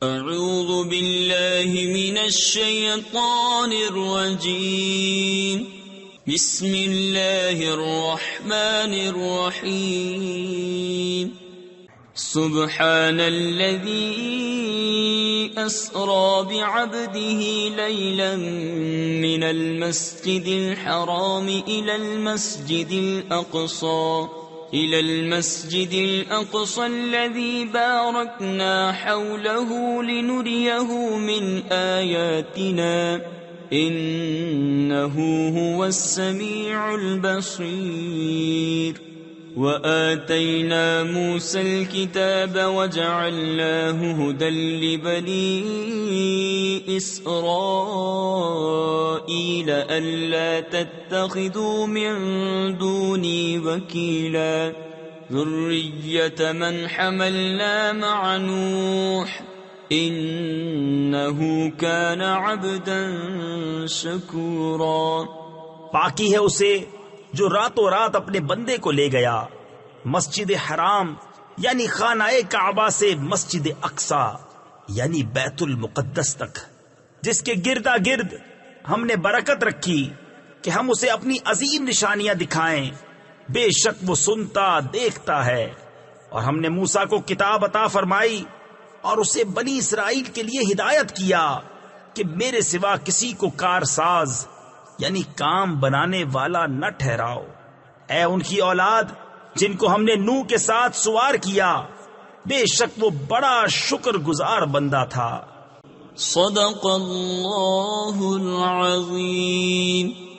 اعوذ باللہ من الشیطان الرجیم بسم اللہ الرحمن الرحیم سبحان الذی اسری بعبده لیلا من المسجد الحرام الى المسجد الأقصى الذي باركنا حوله لنريه من آياتنا إنه هو السميع البصير وآتينا موسى الكتاب وجعلناه هدى لبني إسرائيل ألا تتخذوا من دوني وكيلا ذرية من حملنا مع نوح إنه كان عبدا شكورا۔ باقی ہے اسے جو راتوں رات اپنے بندے کو لے گیا مسجد حرام یعنی خانہ کعبہ سے مسجد اقصی یعنی بیت المقدس تک، جس کے گردا گرد ہم نے برکت رکھی کہ ہم اسے اپنی عظیم نشانیاں دکھائیں۔ بے شک وہ سنتا دیکھتا ہے۔ اور ہم نے موسیٰ کو کتاب عطا فرمائی اور اسے بنی اسرائیل کے لیے ہدایت کیا کہ میرے سوا کسی کو کارساز یعنی کام بنانے والا نہ ٹھہراؤ۔ اے ان کی اولاد جن کو ہم نے نوح کے ساتھ سوار کیا، بے شک وہ بڑا شکر گزار بندہ تھا۔ صدق اللہ العظیم۔